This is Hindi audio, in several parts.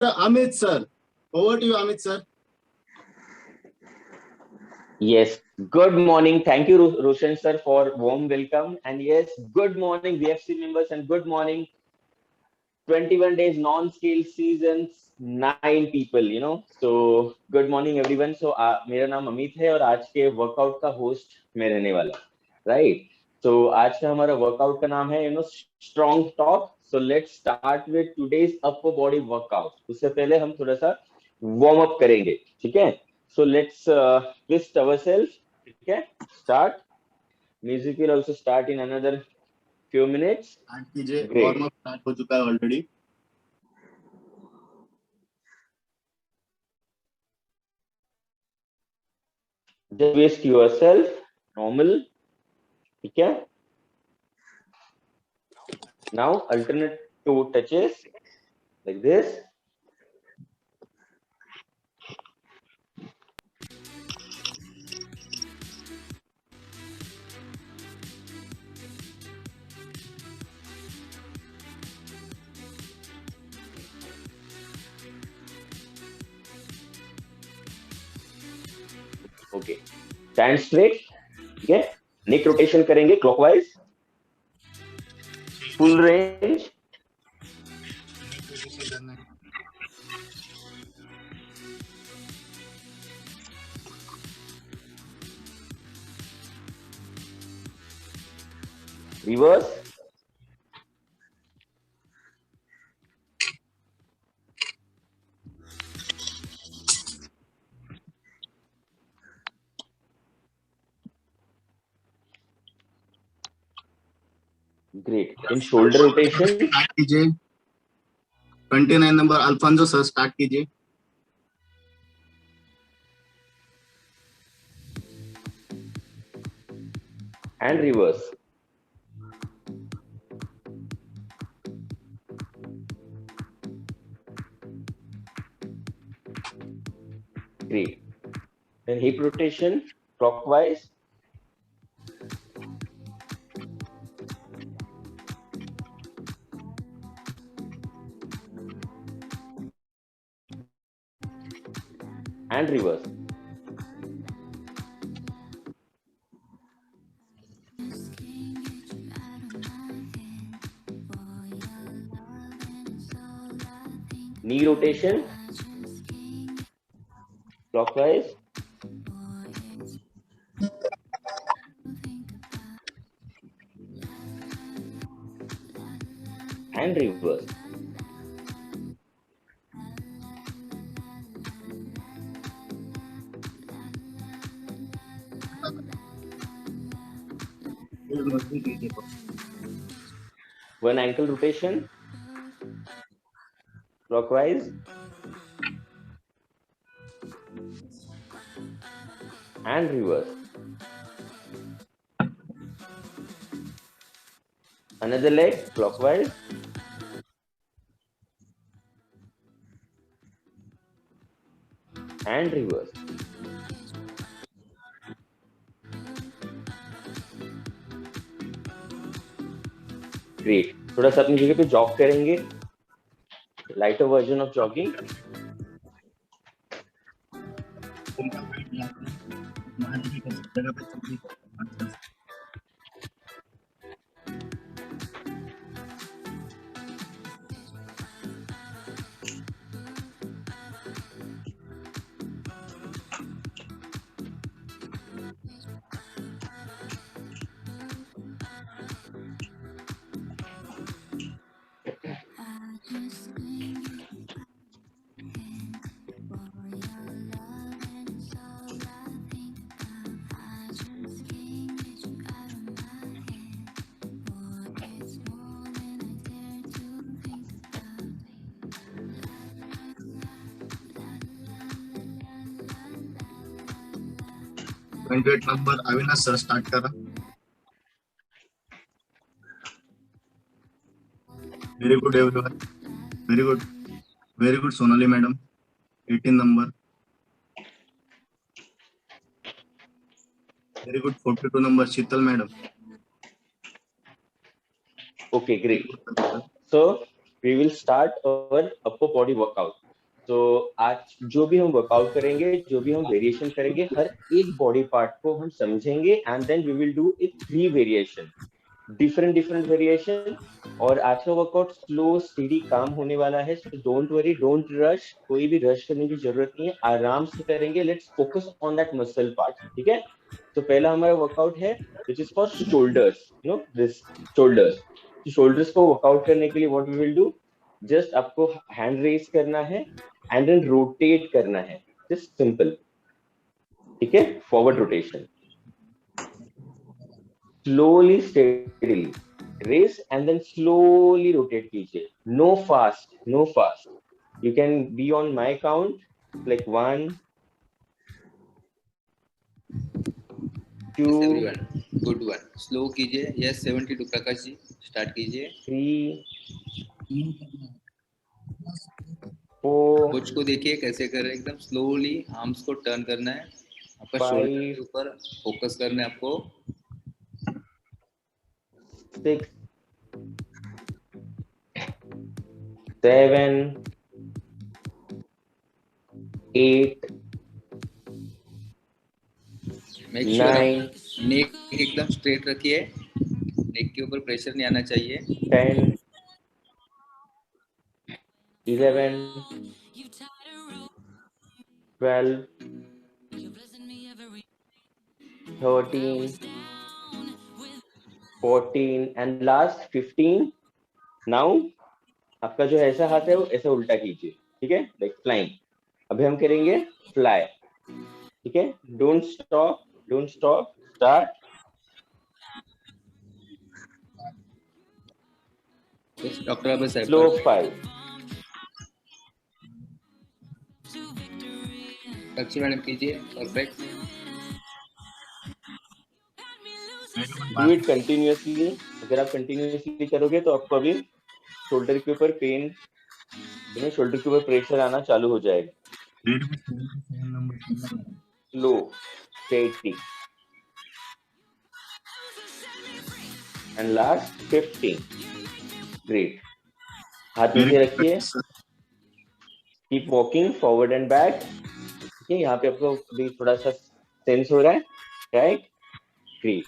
Amit sir. Over to you, Amit sir. Yes, good morning. Thank you, Roshan sir, for warm welcome. And yes, good morning, BFC members, and good morning, 21 days non-scale seasons, 9 people. So, good morning, everyone. So, मेरा नाम अमित है और आज के वर्कआउट का होस्ट मैं रहने वाला, राइट? So, आज का हमारा वर्कआउट का नाम है, strong talk. So, let's start with today's upper body workout. उससे पहले हम थोड़ा सा वार्म अप करेंगे, ठीक है? So, let's twist ourselves, ठीक है? Start. Music will also start in another few minutes. Warm up start हो चुका है already. Just twist yourself, normal, ठीक है? Now alternate two touches like this. Okay, stand straight. ठीक है, neck rotation करेंगे clockwise, full range. Reverse. Great. Then shoulder rotation. Start कीजिए. 29 नंबर अल्फांसो सर स्टार्ट कीजिए. And reverse. Great. Then hip rotation clockwise. And reverse. Knee rotation clockwise. And reverse. One ankle rotation clockwise. And reverse. Another leg clockwise. And reverse. Great. थोड़ा सा अपनी जगह पे जॉग करेंगे, lighter version of jogging. Number Avinash sir start करा. Very good everyone. Very good. Very good Sonali madam. 18 number. Very good. 42 number Sheetal madam. Okay, great. So we will start our upper body workout. तो आज जो भी हम वर्कआउट करेंगे, जो भी हम वेरिएशन करेंगे, हर एक बॉडी पार्ट को हम समझेंगे and then we will do it 3 variation, different variation. और आज का वर्कआउट स्लो स्टेडी काम होने वाला है, so don't worry, don't rush, कोई भी रश करने की जरूरत नहीं है, आराम से करेंगे। Let's focus on that muscle part, ठीक है। तो पहला हमारा वर्कआउट है which is for shoulders, you know this shoulders. Shoulders को वर्कआउट करने के लिए what we will do, just आपको हैंड रेज करना है एंड देन रोटेट करना है, जस्ट सिंपल, ठीक है। Forward rotation, slowly steadily raise and then slowly rotate कीजिए, no fast, you can be on my count like 1 2 Yes, everyone. Good one. Slow कीजिए. Yes, 72 प्रकाश जी. Start कीजिए. 3 4 कोच को देखिए कैसे कर रहे हैं, एकदम स्लोली आर्म्स को टर्न करना है. आपका 5 शोल्डर के ऊपर फोकस करना है आपको. 6 7 8 मेक श्योर 9 नेक एकदम स्ट्रेट रखिए. नेक के ऊपर प्रेशर नहीं आना चाहिए. 10 11 12 13 14 and last 15. Now आपका जो ऐसा हाथ है वो ऐसे उल्टा कीजिए, ठीक है, लाइक फ्लाइंग। अभी हम करेंगे फ्लाई, ठीक है। Don't stop, start. डॉक्टर अबे साहब स्लो 5 अच्छी मैडम कीजिए. परफेक्ट. Do it continuously. अगर आप कंटिन्यूअसली करोगे तो आपको अभी शोल्डर के ऊपर पेन, यू नो, शोल्डर के ऊपर प्रेशर आना चालू हो जाएगा। Slow steady and last 15। Great. हाथ नीचे रखिए, keep walking forward and back, ठीक है। यहाँ पे आपको भी थोड़ा सा सेंस हो रहा है, राइट? ग्रेट।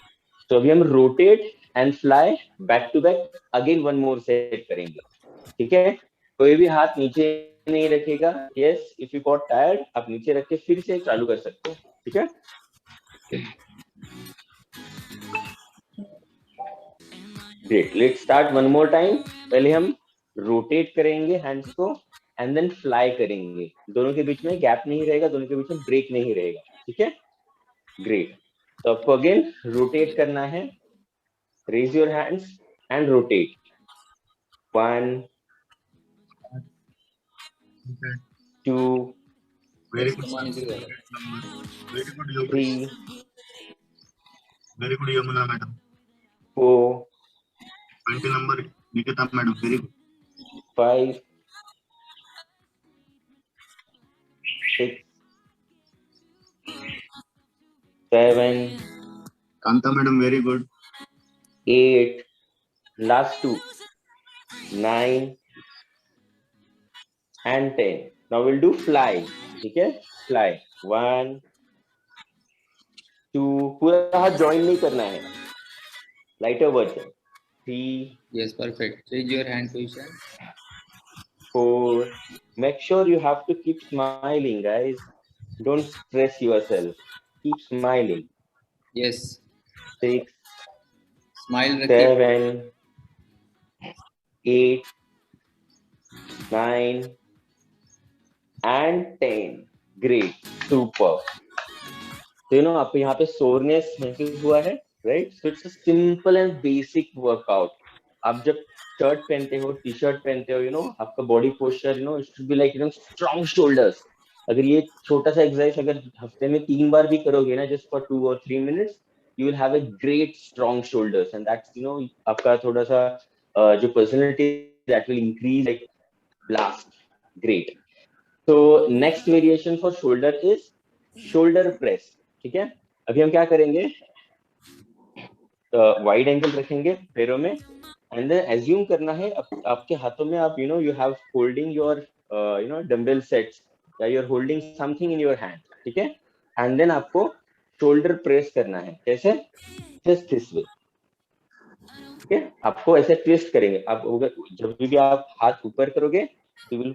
तो अभी हम rotate and fly back to back again 1 more set करेंगे, ठीक है। कोई भी हाथ नीचे नहीं रखेगा। Yes, if you got tired आप नीचे रख के फिर से चालू कर सकते हो, ठीक है। Great, let's start 1 more time. पहले हम रोटेट करेंगे हैंड्स को एंड देन फ्लाई करेंगे। दोनों के बीच में गैप नहीं रहेगा, दोनों के बीच में ब्रेक नहीं रहेगा, ठीक है। ग्रेट। तो आपको अगेन रोटेट करना है। Raise your hands and rotate. 1 2 Very good. Very good, Yogesh. 3 Very good, Yamuna madam. 4 20 number, Nikita madam. Very good. 5 6 7 Kanta madam, very good. 8, last 2, 9 and 10. Now we'll do fly, ठीक है। fly 1 2, पूरा हाथ ज्वाइन नहीं करना है, lighter version. 3 Yes, perfect. Change your hand position. 4, make sure you have to keep smiling, guys. Don't stress yourself, keep smiling। Yes. 6 Smile रखिए. 7 8 9 and 10। Great, super। तो यू नो आपको यहाँ पे सोरनेस महसूस हुआ है, right? So it's a simple and basic workout. आप जब शर्ट पहनते हो, टी शर्ट पहनते हो, यू नो आपका body posture, you know, it should be like, you know, strong shoulders. अगर ये छोटा सा एक्सरसाइज अगर हफ्ते में 3 बार भी करोगे ना, just for 2 or 3 minutes, you will have a great strong shoulders and that's, you know, आपका थोड़ा सा जो personality, that will increase like blast। Great। So next variation for shoulder is shoulder press, ठीक है। अभी हम क्या करेंगे, वाइड एंगल रखेंगे पैरों में एंड देन एज्यूम करना है आपके हाथों में आप, you know, you have holding your dumbbell sets या you are holding something in your hand, ठीक है, एंड देन आपको शोल्डर प्रेस करना है, कैसे, जस्ट दिस वे, ठीक है, आपको ऐसे ट्विस्ट करेंगे आप, जब भी आप हाथ ऊपर करोगे you will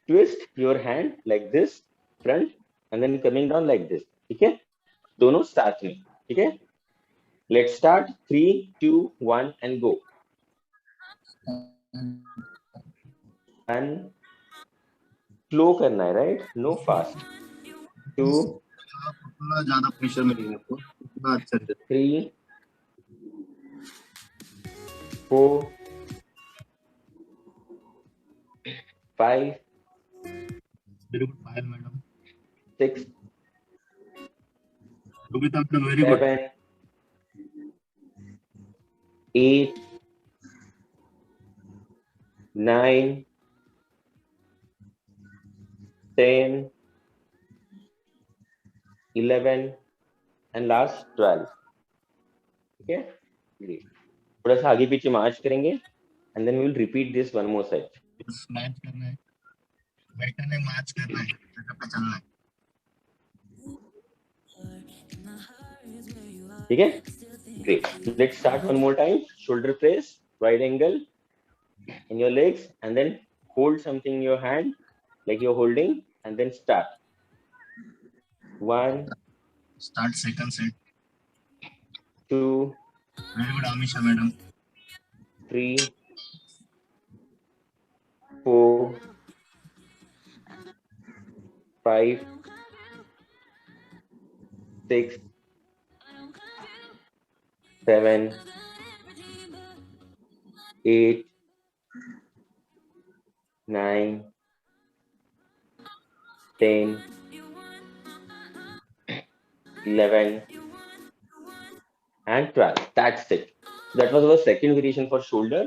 twist your hand like this front and then coming down like this, ठीक है, दोनों साथ में, ठीक है। Let's start 3 2 1 and go. And slow करना है, राइट, नो फास्ट। 2 उतना ज्यादा प्रेशर मिलेगा आपको, उतना अच्छा से। 3 4 5 very good Payal madam, 6 Rubita madam very good. 7 8 9 10 11 and last 12, ठीक है, ग्रेट। थोड़ा सा आगे पीछे मार्च करेंगे and then we will repeat this one more set. Match करना है, बैठना है, मैच करना है, जगह पे चलना है। ठीक है, great. Let's start one more time. Shoulder press, right angle in your legs, and then hold something in your hand like you're holding, and then start. 1 start second set. 2 very good Amisha madam. 3 4 5 6 7 8 9 10 11 and 12. That's it. That was our second variation for shoulder.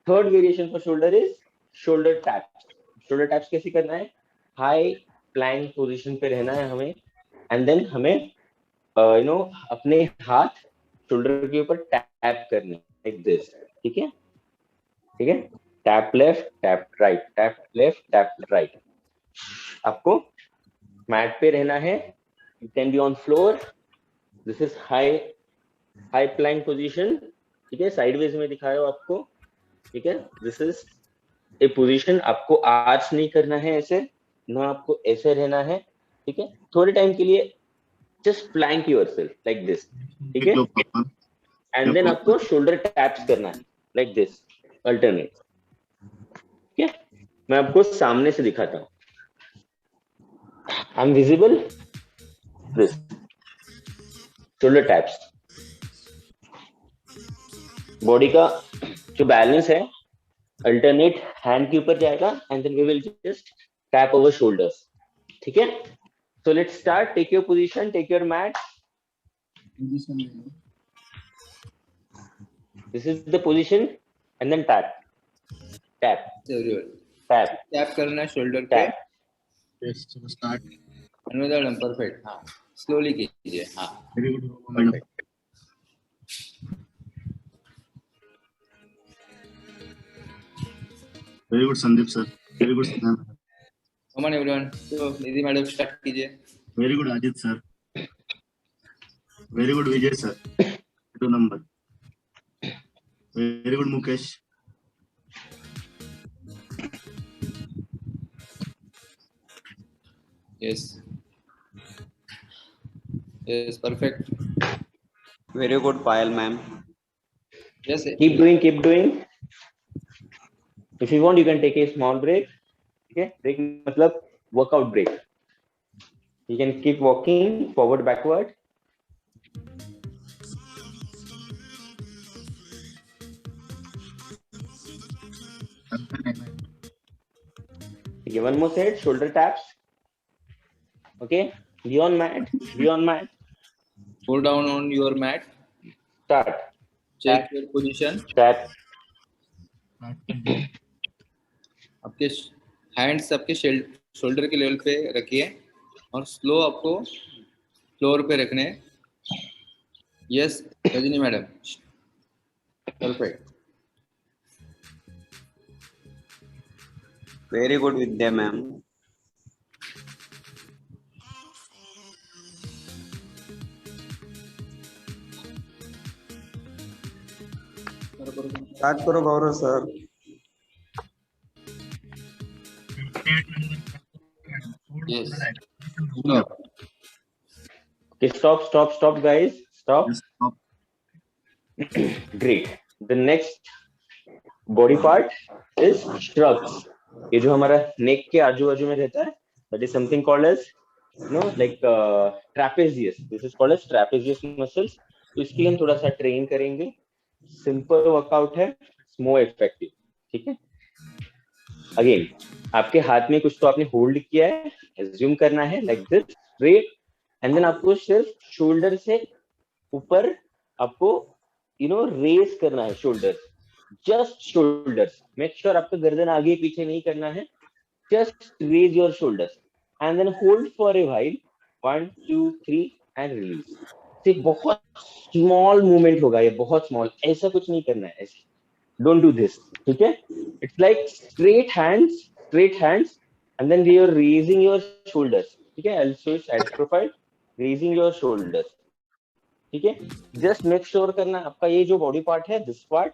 Third variation for shoulder is shoulder taps. Shoulder taps कैसे करना है? High plank position पे रहना है हमें, and then हमें अपने हाथ शोल्डर के ऊपर टैप करने, like this, ठीक है, ठीक है, tap left tap right, tap left tap right. आपको मैट पे रहना है, you can be on floor. This is high plank position, ठीक है, साइडवेज में दिखाया हो आपको, ठीक है, दिस इज ए पोजीशन। आपको आर्च नहीं करना है ऐसे, ना आपको ऐसे रहना है, ठीक है, थोड़े टाइम के लिए just plank yourself like this, ठीक है, एंड देन आपको शोल्डर टैप्स करना है लाइक दिस, अल्टरनेट, ठीक है। मैं आपको सामने से दिखाता हूँ, I am visible, this shoulder taps. Body का जो बैलेंस है अल्टरनेट हैंड के ऊपर जाएगा and then we will just tap over shoulders, ठीक है। So let's start, take your position, take your mat, this is the position and then tap tap everyone tap tap करना है शोल्डर पे, यस स्टार्ट। अनुदान परफेक्ट, हाँ स्लोली कीजिए, हाँ very good madam. Very good Sandeep sir, very good Sudha madam, come on everyone. तो निधि मैडम स्टार्ट कीजिए। Very good Ajit sir, very good Vijay sir, 2 number, very good Mukesh, yes yes perfect, Very good, Payal ma'am. Yes keep doing. If you want you can take a small break, ठीक है, break मतलब workout break, you can keep walking forward backward, okay, one more set, shoulder taps, okay, be on mat, Go down on your mat, start, check your position, tap, आपके हैंड्स आपके शोल्डर के लेवल पे रखिए और स्लो आपको फ्लोर पे रखने हैं। Yes Rajni madam, perfect, Very good Vidya ma'am. Start करो गौरव sir. Yes. Stop. Okay, stop, guys. Stop. Just stop. Great. The next body part is shrugs. ये जो हमारा नेक के आजू बाजू में रहता है, that is something called as like trapezius. This is called as trapezius muscles. तो इसके लिए हम थोड़ा सा ट्रेन करेंगे. सिंपल वर्कआउट है, more effective. ठीक है. अगेन आपके हाथ में कुछ तो आपने होल्ड किया है, एज्यूम करना है like this straight, and then आपको सिर्फ शोल्डर से ऊपर आपको रेज करना है shoulders, just shoulders. Make sure आपका गर्दन आगे पीछे नहीं करना है. Just raise your shoulders and then hold for a while. 1 2 3 and release. सिर्फ बहुत स्मॉल मूवमेंट होगा, ये बहुत स्मॉल, ऐसा कुछ नहीं करना है. ऐसे don't do this. ठीक है. It's like straight hands and then you're raising your shoulders. ठीक है. I'll show you side profile. Raising your shoulders. ठीक है. Just make sure करना आपका ये जो body part है, this part,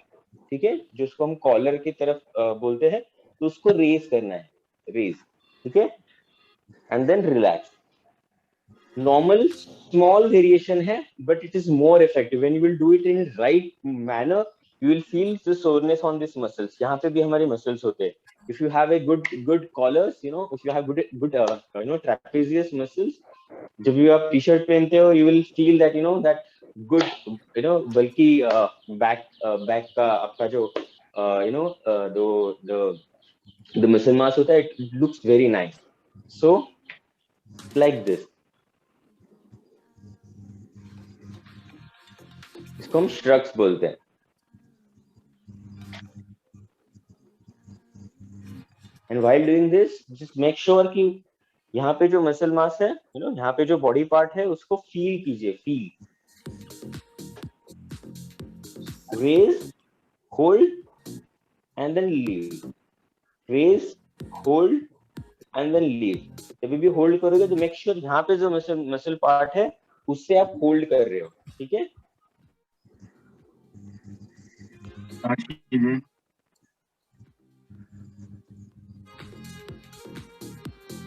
ठीक है, जिसको हम कॉलर की तरफ बोलते हैं, तो उसको रेज करना है. रेज. ठीक है. And then relax. Normal small variation है, but it is more effective when you will do it in right manner. You will feel the soreness on these muscles. यहाँ पे भी हमारे muscles होते हैं. If you have a good collars, if you have good trapezius muscles, जब भी आप टी-शर्ट पहनते हो, you will feel that that good बल्कि back का आपका जो the muscle mass होता है, it looks very nice. So like this. इसको हम shrugs बोलते हैं. And while doing this, just make sure कि यहाँ पे जो मसल मास है, यहाँ पे जो बॉडी पार्ट है, उसको फील कीजिए. Feel. Raise, hold, and then leave. Raise, hold, and then leave. जब भी होल्ड करोगे तो मेक श्योर यहाँ पे जो मसल पार्ट है, उससे आप होल्ड कर रहे हो. ठीक है. Start कीजिए.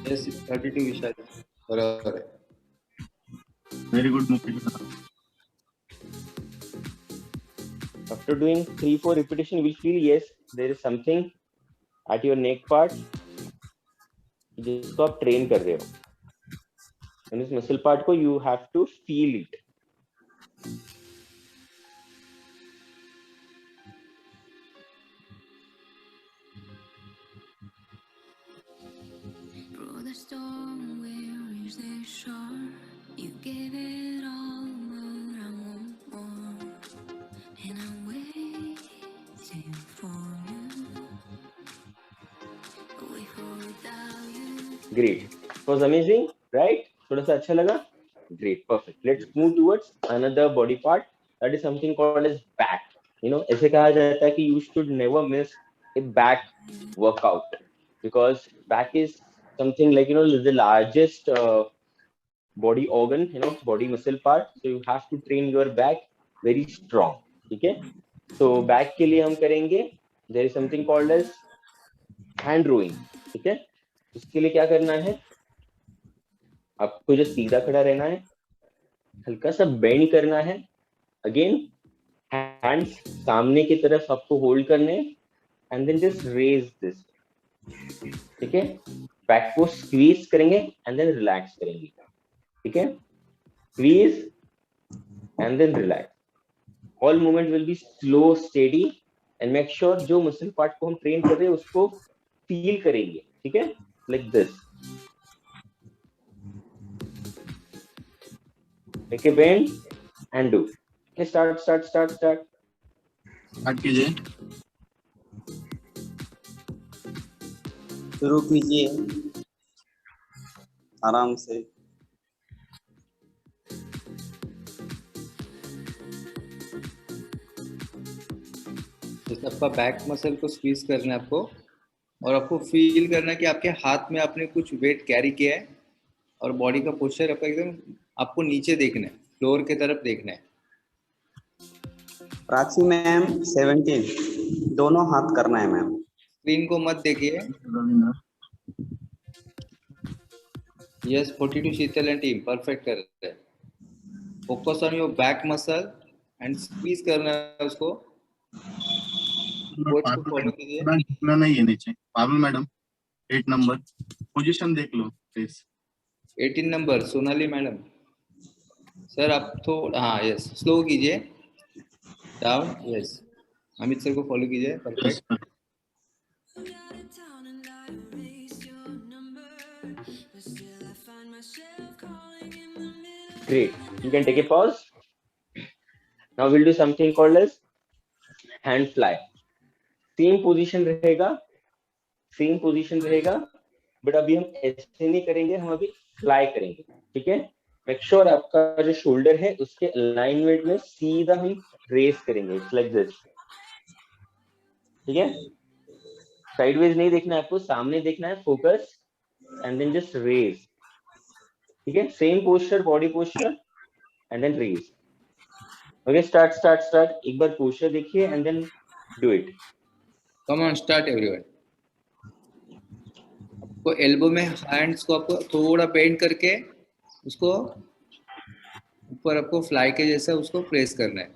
Yes, 32 विशाल. बराबर है. Very good Mukesh. After doing 3-4 repetition, you will feel yes, there is something at your neck part जिसको आप ट्रेन कर रहे हो. And इस मसल पार्ट को you have to feel it. The storm will reach the shore. You gave it all, but I want more. And I'm waiting for you. Wait for without you. Great. It was amazing, right? थोड़ा सा अच्छा लगा? Great, perfect. Let's move towards another body part. That is something called as back. ऐसे कहा जाता है कि you should never miss a back workout because back is something like the largest body organ, body muscle part. So you have to train your back very strong. ठीक है. So back के लिए हम करेंगे, there is something called as hand rowing. ठीक है. उसके लिए क्या करना है, आपको जो सीधा खड़ा रहना है, हल्का सा बेंड करना है. अगेन हैंड्स सामने की तरफ आपको होल्ड करने, and then just raise this. ठीक है. बैक को स्क्वीज करेंगे एंड देन रिलैक्स करेंगे. ठीक है. Squeeze and then relax. All movement will be slow, steady, and make sure जो मसल पार्ट को हम ट्रेन कर रहे हैं उसको फील करेंगे. ठीक है. Like this. Take a bend and do. Okay, start. Start कीजिए. शुरू कीजिए आराम से. जैसे आपका बैक मसल को स्क्वीज करना है आपको, और आपको फील करना है कि आपके हाथ में आपने कुछ वेट कैरी किया है और बॉडी का पोस्चर आपका एकदम आपको नीचे देखना है, फ्लोर की तरफ देखना है। प्राची मैम 17 दोनों हाथ करना है मैम। स्क्रीन को मत देखिए। Ravindra yes 42 Sheetal and team perfect कर रहे हैं। Focus on your back muscle and squeeze करना है उसको। कोच को फॉलो कीजिए। ना नहीं है नीचे पारुल मैडम 8 नंबर पोजीशन देख लो please. 18 number Sonali madam. Sir आप थोड़ा हाँ यस स्लो कीजिए डाउन। यस अमित सर को फॉलो कीजिए। Perfect. Got it down and I erased your number, but still I find myself calling in the middle. Great. You can take a pause. Now we'll do something called as hand fly. Same position रहेगा, बट अभी हम ऐसे नहीं करेंगे, हम अभी फ्लाई करेंगे। ठीक है, मेक श्योर आपका जो शोल्डर है उसके अलाइनमेंट में सीधा हम रेस करेंगे, लाइक दिस। ठीक है, साइडवेज नहीं देखना है आपको, सामने देखना है, focus and then just raise. ठीक है, same posture, body posture and then raise. Okay, start. एक बार पोस्चर देखिए and then do it. Come on start everyone. आपको एल्बो में हैंड्स को आपको थोड़ा बेंड करके उसको ऊपर आपको फ्लाई के जैसा उसको प्रेस करना है।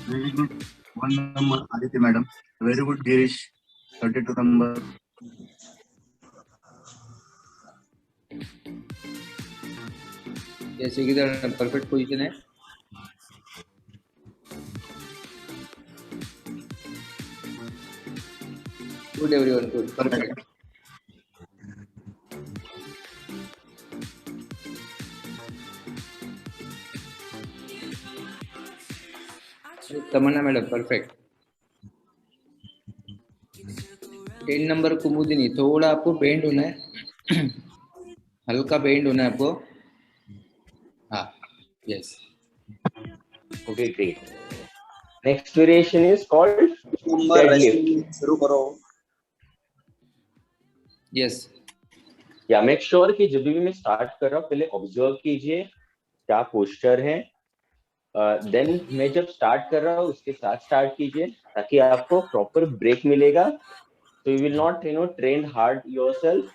Very good 1 number Aditya madam. Very good Girish 32 number. जैसे कि परफेक्ट पोजीशन है। Good everyone, good perfect. Tamanna madam perfect. 10 number Kumudini, थोड़ा आपको बेंड होना है हल्का बेंड होना है आपको। हाँ yes okay, great. Next variation is called number deadlift. Resting शुरू करो। यस या मेक श्योर कि जब भी मैं स्टार्ट कर रहा हूँ पहले ऑब्जर्व कीजिए क्या पोस्चर है, देन मैं जब स्टार्ट कर रहा हूँ उसके साथ स्टार्ट कीजिए ताकि आपको प्रॉपर ब्रेक मिलेगा। So you will not train hard yourself,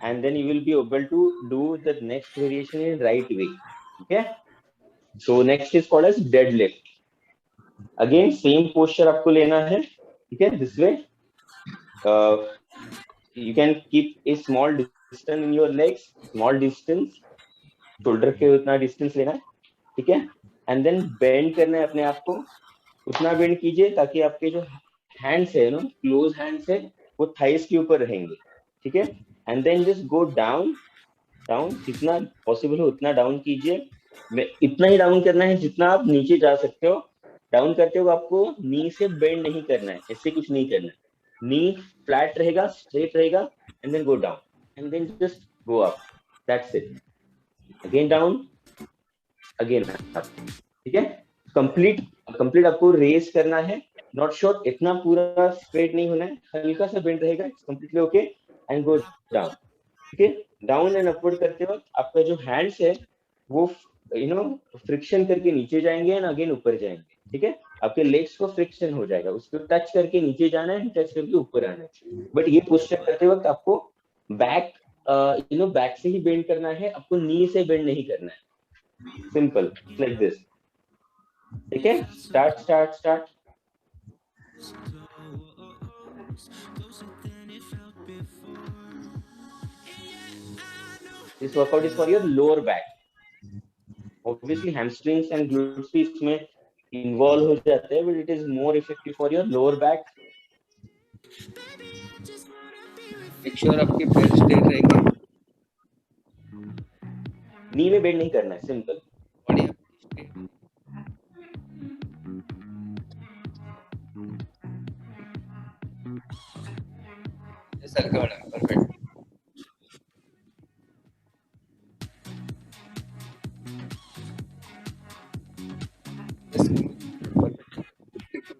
and then you will be able to do the next variation in right way. Okay, so next is called as deadlift. Again same posture आपको लेना है। ठीक है, this way you can keep a small distance in your legs, small distance, shoulder के उतना distance लेना है। ठीक है, and then bend करना है अपने आप को, उतना bend कीजिए ताकि आपके जो hands है क्लोज hands है वो थाइस के ऊपर रहेंगे। ठीक है, and then just go down, जितना पॉसिबल हो उतना डाउन कीजिए। इतना ही डाउन करना है जितना आप नीचे जा सकते हो। डाउन करते हो आपको नी से बेंड नहीं करना है, ऐसे कुछ नहीं करना है। नी फ्लैट रहेगा, स्ट्रेट रहेगा, and then go down and then just go up, that's it. Again down, again up. ठीक है, कंप्लीट आपको रेस करना है। नॉट श्योर इतना पूरा स्ट्रेट नहीं होना है, हल्का सा बेंड रहेगा। It's completely okay and go down. ठीक है, डाउन एंड अपवर्ड करते वक्त आपका जो हैंड्स है वो फ्रिक्शन करके नीचे जाएंगे एंड अगेन ऊपर जाएंगे। ठीक है, आपके लेग्स को फ्रिक्शन हो जाएगा, उसको टच करके नीचे जाना है, टच करके ऊपर आना है। बट ये पोस्चर करते वक्त आपको बैक बैक से ही बेंड करना है, आपको नी से बेंड नहीं करना है। Simple like this. ठीक है, start. This workout is for your lower back. Obviously, hamstrings and glutes भी इसमें involve हो जाते हैं, but it is more effective for your lower back. Make sure आपके पैर स्ट्रेट रहेंगे। नी में बेंड नहीं करना है, सिंपल। बॉडी सर का मैडम परफेक्ट।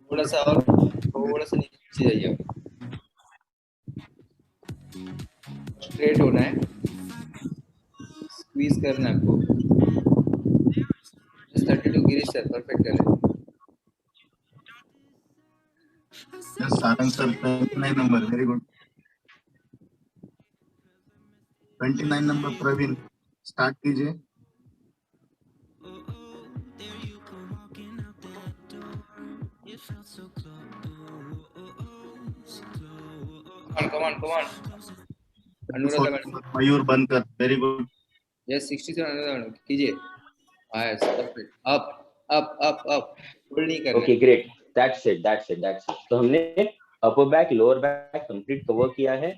थोड़ा सा नीचे जाइए। स्ट्रेट होना है, स्क्वीज करना है आपको। 32 गिरीश सर परफेक्ट कर रहे हैं। Yes, Sarang sir, 29 number, very good. 29 number Praveen, start कीजिए। Come on. अनुराधा मैडम, मयूर बनकर, very good. Yes 67 Anuradha madam कीजिए। यस परफेक्ट, अप होल्ड नहीं करना। Okay great, that's it. तो हमने upper back lower back complete cover किया है।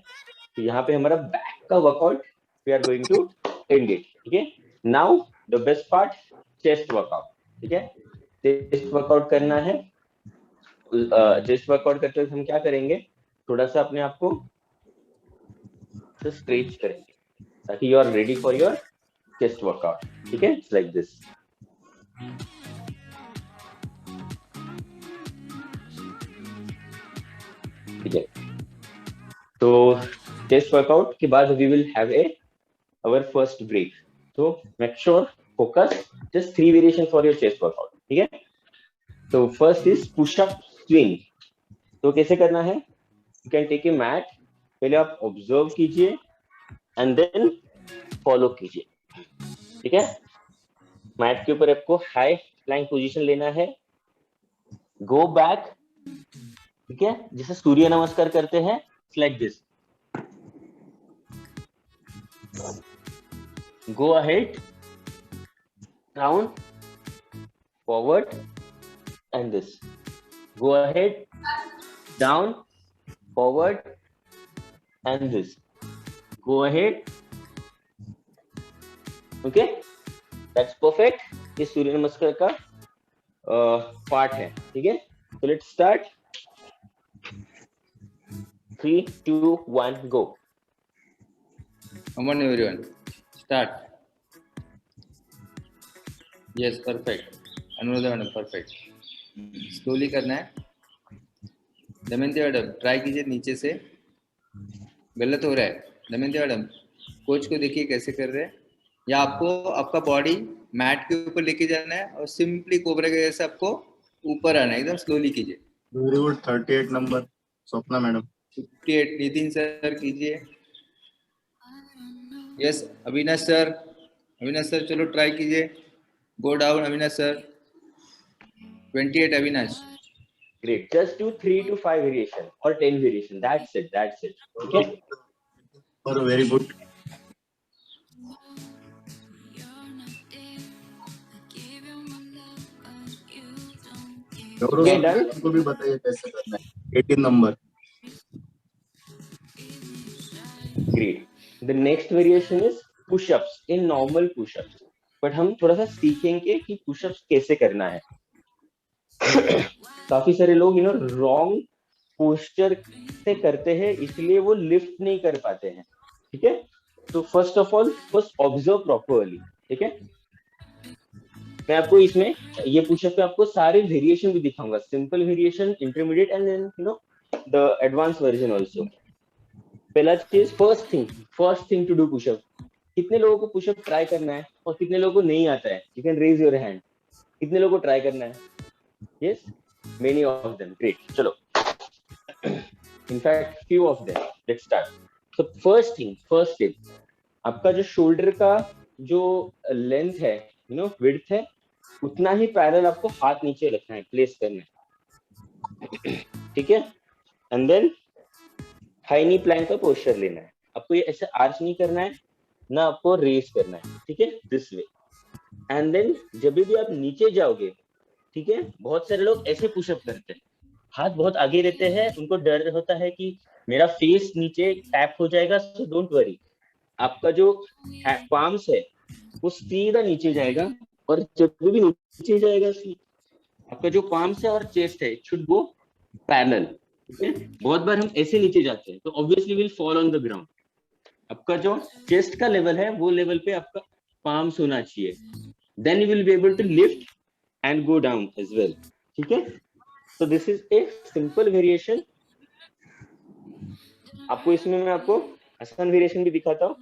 तो यहाँ पे हमारा बैक का workout we are going to end it. ठीक है, now the best part, chest workout. ठीक है, चेस्ट वर्कआउट करना है। चेस्ट वर्कआउट करते वक्त हम क्या करेंगे, थोड़ा सा अपने आप को स्ट्रेच करेंगे ताकि you are ready for your chest workout. ठीक है, इट्स लाइक दिस। ठीक है, तो चेस्ट वर्कआउट के बाद we will have our first break. तो make sure focus just 3 variation for your chest workout. ठीक है, तो first is push up swing. तो कैसे करना है, you can take a mat, पहले आप ऑब्जर्व कीजिए एंड देन फॉलो कीजिए। ठीक है, मैट के ऊपर आपको हाई प्लैंक पोजीशन लेना है, गो बैक। ठीक है, जैसे सूर्य नमस्कार करते हैं, like this, go ahead, down, forward and this, go ahead, down, forward and this, go ahead. Okay, that's perfect. ये सूर्य नमस्कार का पार्ट है। ठीक है, तो let's start. 3, 2, 1, go. Come on everyone, start. Yes, perfect. Anuradha madam perfect. Slowly करना है। दमयंती मैडम ट्राई कीजिए नीचे से, गलत हो रहा है। दमयंती मैडम कोच को देखिए कैसे कर रहे हैं, या आपको आपका बॉडी मैट के ऊपर लेके जाना है और सिंपली कोबरा के जैसे आपको ऊपर आना है। एकदम स्लोली कीजिए। Very good. 38 number Swapna madam. 58 Nitin sir कीजिए। यस अविनाश सर चलो ट्राई कीजिए, go down Avinash sir. 28 Avinash. Great. Just do 3 to 5 variation or 10 variation. That's it. Okay. Very good. Okay, done. को भी बताइए कैसे करना है। 18 number. Great. The next variation is push-ups in normal push-ups. But हम थोड़ा सा सीखेंगे कि push-ups कैसे करना है। काफी सारे लोग रॉन्ग पोस्चर से करते हैं, इसलिए वो लिफ्ट नहीं कर पाते हैं। ठीक है, तो first of all observe properly. ठीक है, मैं आपको इसमें ये पुशअप पे आपको सारे वेरिएशन भी दिखाऊंगा, simple variation, intermediate and then the advance version also. पहला चीज, first thing to do pushup. कितने लोगों को पुशअप ट्राई करना है और कितने लोगों को नहीं आता है? You can raise your hand. कितने लोगों को ट्राई करना है? Yes, many of them. Great, चलो, in fact few of them. Let's start. So first step, आपका जो शोल्डर का जो लेंथ है, विड्थ है, उतना ही पैरेलल आपको हाथ नीचे रखना है, प्लेस करना है। ठीक है, and then high knee plank का पोस्चर लेना है। आपको ये ऐसे आर्च नहीं करना है, ना आपको रेस करना है। ठीक है, दिस वे। एंड देन जब भी आप नीचे जाओगे, ठीक है, बहुत सारे लोग ऐसे पुशअप करते हैं, हाथ बहुत आगे रहते हैं, उनको डर होता है कि मेरा फेस नीचे टैप हो जाएगा। सो डोंट वरी, आपका जो पाम्स है वो सीधा नीचे जाएगा, और जब भी नीचे जाएगा आपका जो पाम्स है और चेस्ट है, इट शुड गो पैरेलल। ठीक है, बहुत बार हम ऐसे नीचे जाते हैं तो obviously will fall on the ground. आपका जो चेस्ट का लेवल है वो लेवल पे आपका पाम्स होना चाहिए, then you will be able to lift and go down as well. ठीक है, so this is a simple variation। आपको इसमें मैं आपको आसान वेरिएशन भी दिखाता हूँ।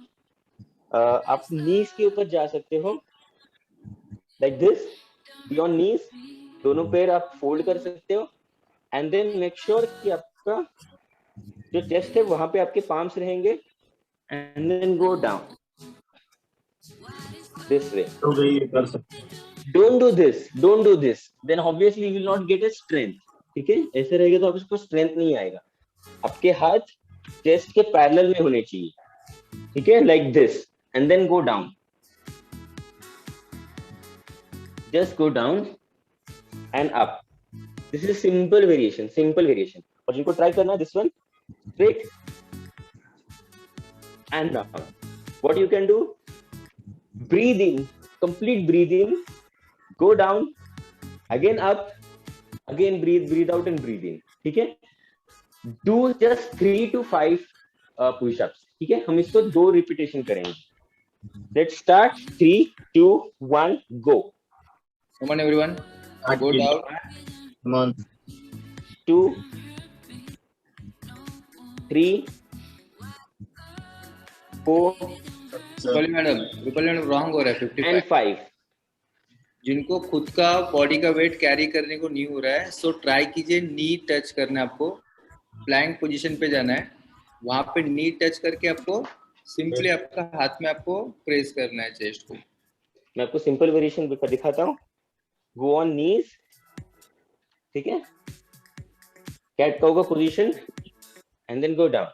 आप नीज के ऊपर जा सकते हो, लाइक दिस, बियॉन्ड नीज, दोनों पैर आप फोल्ड कर सकते हो, एंड देन मेक श्योर कि आपका जो चेस्ट है वहां पे आपके पाम्स रहेंगे, and then go down this way. तो गई ये कर सकते don't do this, then obviously you will not get a strength, ठीक है? ऐसे रहेगा तो आपको स्ट्रेंथ नहीं आएगा। आपके हाथ चेस्ट के पैरेलल में होने चाहिए, ठीक है, like this, and then go down, just go down and up. This is simple variation. और जिनको ट्राई करना है, this one, straight and down. What you can do, breathe in, complete breathe in, go down, again up, again breathe out and breathe in, ठीक है? Do just 3 to 5 push-ups, ठीक है? हम इसको 2 रिपीटेशन करेंगे। Let's start, 3, 2, 1, go. Come on everyone, go down. Come on. 2, 3, 4 Rupali madam wrong हो रहा है। 55 and 5. जिनको खुद का बॉडी का वेट कैरी करने को नहीं हो रहा है, सो ट्राई कीजिए नी टच करना है आपको, प्लैंक पोजीशन पे जाना है, वहां पे नी टच करके आपको सिंपली आपका हाथ में आपको प्रेस करना है चेस्ट को। मैं आपको सिंपल वेरिएशन दिखाता हूँ। गो ऑन नीज, ठीक है, कैट काउ का position, and then go down.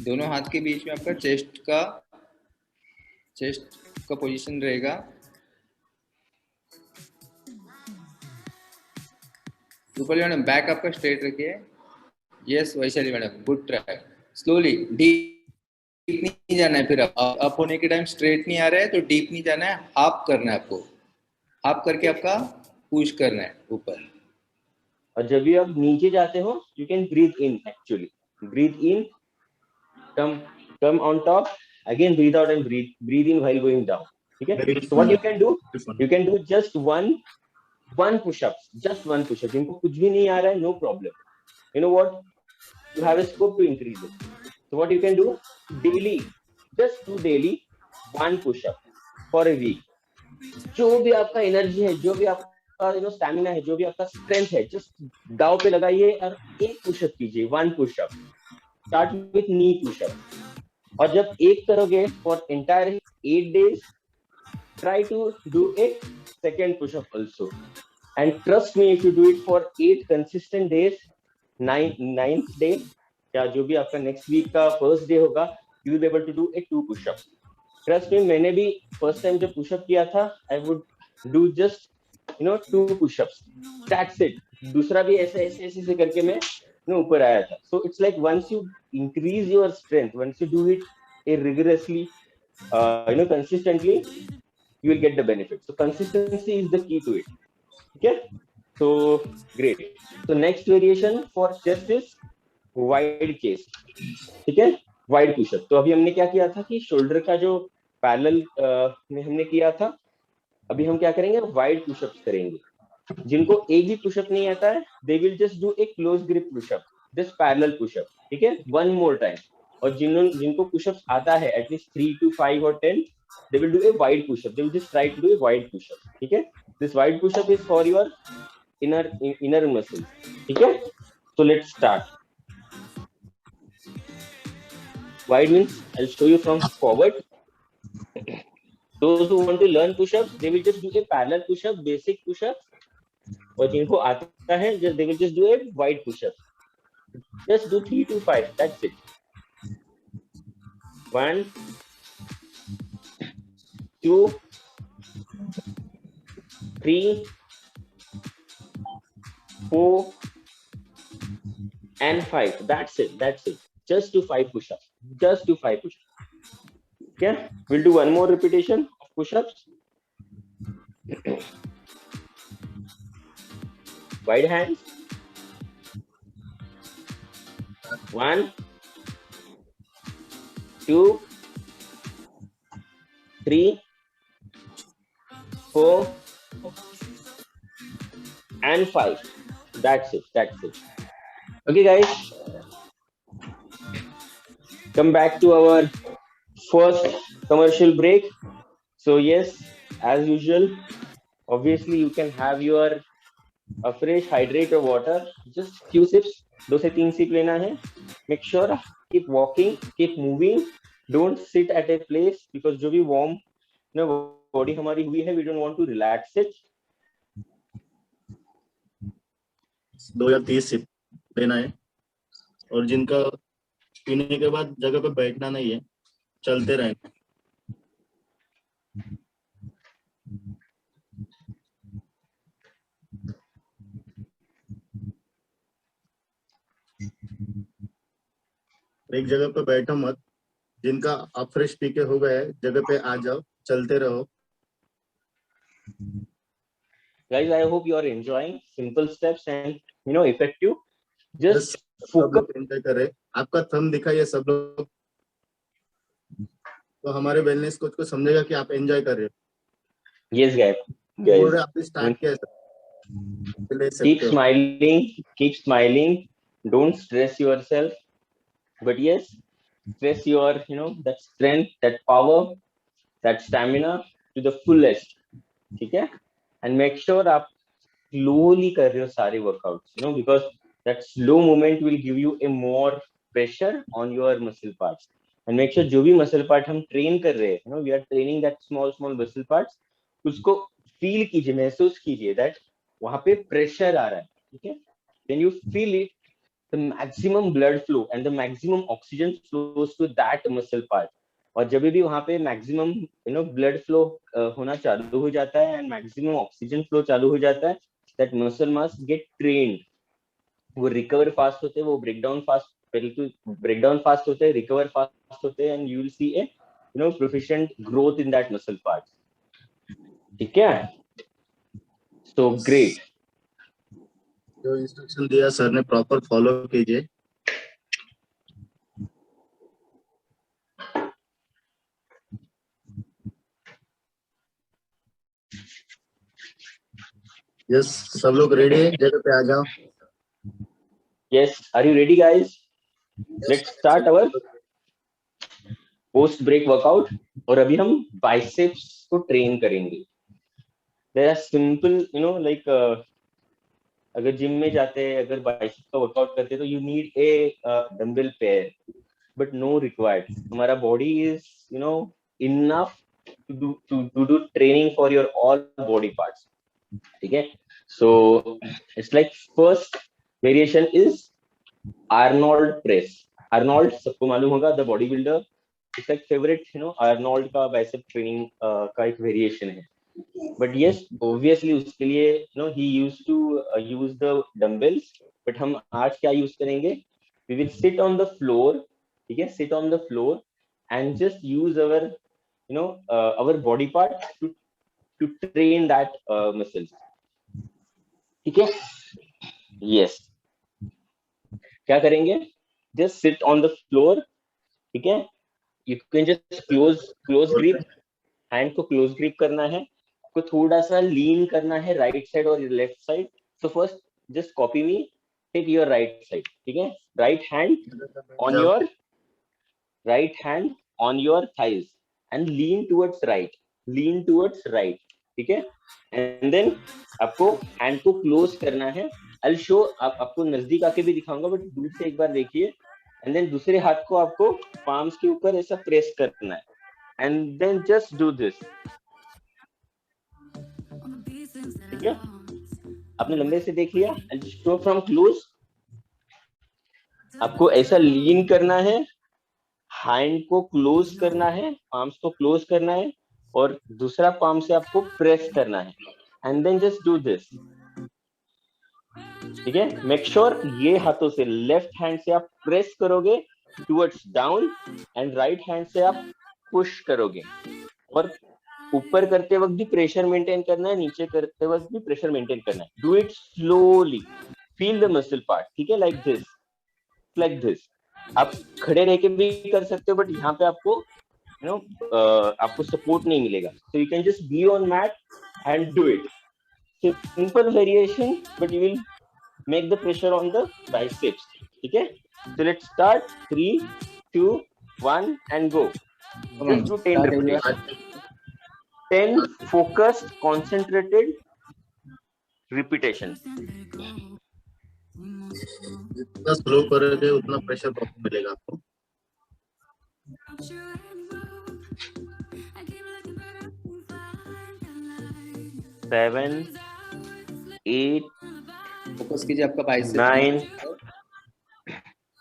दोनों हाथ के बीच में आपका चेस्ट का पोजीशन रहेगा। रूपाली मैडम बैक आपका स्ट्रेट रखिए। Yes Vaishali madam, good try. Slowly, deep नहीं जाना है, फिर अप होने के टाइम स्ट्रेट नहीं आ रहा है तो डीप नहीं जाना है, हाफ करना है आपको, हाफ करके आपका पुश करना है ऊपर। और जब भी आप नीचे जाते हो, you can breathe in, actually breathe in, come on top, again breathe out and breathe in while going down, ठीक है? So what you can do just one push up, just one push up। जिनको कुछ भी नहीं आ रहा है, no problem, you know what, you have a scope to increase it। So what you can do, daily, just do daily one push up for a week। जो भी आपका एनर्जी है, जो भी आपका स्टैमिना है, जो भी आपका स्ट्रेंथ है, जस्ट दाव पे लगाइए और एक पुशअप कीजिए, one pushup. Start with knee push-up, और जब एक करोगे for entire 8 days, try to do a second push-up also, and trust me, if you do it for 8 consistent days, 9th day या जो भी आपका next week का first day होगा, you will be able to do a 2 push-up। Trust me, मैंने भी first time जब push-up किया था, I would do just 2 push-ups, that's it। दूसरा भी ऐसे करके मैं ऊपर आया था। So it's like once you increase your strength, once you do it rigorously, consistently, you will get the benefit। So consistency is the key to it, okay? So great। So next variation for chest is wide chest, ठीक है, wide push-up। तो अभी हमने क्या किया था कि शोल्डर का जो पैरेलल में हमने किया था, अभी हम क्या करेंगे, वाइड पुशअप्स करेंगे। जिनको एक भी पुशअप नहीं आता है, they will just do a close grip pushup, just parallel pushup, ठीक है, वन मोर टाइम। और जिनको पुशअप्स आता है at least 3 to 5 or 10, they will do a wide push-up, they will just try to do a wide push-up, ठीक है? This wide push-up is for your inner muscles, ठीक है? So let's start। Wide means I'll show you from forward। Those who want to learn push-ups, they will just do a parallel push-up, basic push-up, और जिनको आता है, they will just do a wide push-up, just do 3 to 5, that's it। 1, 2, 3, 4 and 5, that's it, just do 5 push-ups, okay? We'll do one more repetition of push-ups। Wide hands, 1, 2, 3, 4 and 5. That's it. Okay, guys, come back to our first commercial break. So yes, as usual, obviously you can have your a fresh hydrated water, just few sips, 2 से 3 sip लेना है. Make sure keep walking, keep moving, don't sit at a place because जो भी warm बॉडी हमारी हुई है, we don't want to relax it. 2 या 3 सिप लेना है, और जिनका पीने के बाद जगह पे बैठना नहीं है, चलते रहना. एक जगह पे बैठो मत. जिनका आप फ्रेश पी के हो गए, जगह पे आ जाओ, चलते रहो. Guys, I hope you are enjoying simple steps and effective. Just focus. Enjoy कर रहे. आपका थंब दिखाइए सब लोग, तो हमारे वेलनेस कोच को समझेगा कि आप एंजॉय कर रहे हो. Yes, guys. और आपने स्टार्ट किया है. Keep smiling. Don't stress yourself. But yes, stress your, that strength, that power, that stamina to the fullest. ठीक है? And make sure आप slowly कर रहे हो सारे workouts, because that slow movement will give you a more pressure on your muscle parts. And make sure जो भी muscle part हम train कर रहे हैं, we are training that small muscle parts, उसको feel कीजिए, महसूस कीजिए that वहाँ पे pressure आ रहा है. ठीक है? When you feel it, the maximum blood flow and the maximum oxygen flows to that muscle part. और जब भी वहाँ पे maximum blood flow होना चालू हो जाता है and maximum oxygen flow चालू हो जाता है, that muscle must get trained. वो recover fast होते हैं, वो breakdown fast होते हैं, recover fast होते हैं, and you will see a proficient growth in that muscle part. ठीक है? So great. जो इंस्ट्रक्शन दिया सर ने प्रॉपर फॉलो कीजिए. यस, सब लोग रेडी है, जगह पे आ जाओ. Yes, are you ready, guys? Let's start our post break workout. और अभी हम biceps को ट्रेन करेंगे. There are simple, like अगर जिम में जाते हैं, अगर बाइसेप्स का वर्कआउट करते हैं, तो you need a dumbbell pair, but no required. हमारा body is enough to do training for your all body parts. ठीक है? So it's like first variation is Arnold press. Arnold सबको मालूम होगा, the bodybuilder. It's like favorite, Arnold का bicep training का एक variation है. But yes, obviously उसके लिए he used to use the dumbbells. But हम आज क्या use करेंगे? We will sit on the floor. ठीक है? Sit on the floor and just use our our body part to train that muscles. ठीक है? Yes. क्या करेंगे? Just sit on the floor. ठीक है? You can just close grip. Hand को close grip करना है. को थोड़ा सा lean करना है right side और left side. So first, just copy me. Take your right side. ठीक है? Right hand on your thighs and lean towards right. Lean towards right. ठीक है? And then आपको hand को close करना है. I'll show आपको नजदीक आके भी दिखाऊंगा, but दूर से एक बार देखिए. And then दूसरे हाथ को आपको palms के ऊपर ऐसा press करना है. And then just do this. ठीक है? आपने लंबे से देख लिया. I'll just show from close. आपको ऐसा लीन करना है, हैंड को क्लोज करना है, पाम्स को क्लोज करना है, और दूसरा पाम से आपको प्रेस करना है. And then just do this. ठीक है? मेक श्योर ये हाथों से लेफ्ट हैंड से आप प्रेस करोगे towards down and right hand से आप पुश करोगे. और ऊपर करते वक्त भी प्रेशर मेंटेन करना है, नीचे करते वक्त भी प्रेशर मेंटेन करना है. Do it slowly. Feel the muscle part. ठीक है? Like this. आप खड़े रह के भी कर सकते हो, बट यहाँ पे आपको आपको सपोर्ट नहीं मिलेगा. So you can just be on mat and do it. Simple variation, but you will make the pressure on the biceps. Okay? So let's start. 3, 2, 1 and go. Come on, Just do 10 start everyone. repetitions. 10 focused, concentrated repetitions. जितना स्लो करोगे उतना प्रेशर कम मिलेगा आपको. 7, 8, फोकस कीजिए आपका bicep 9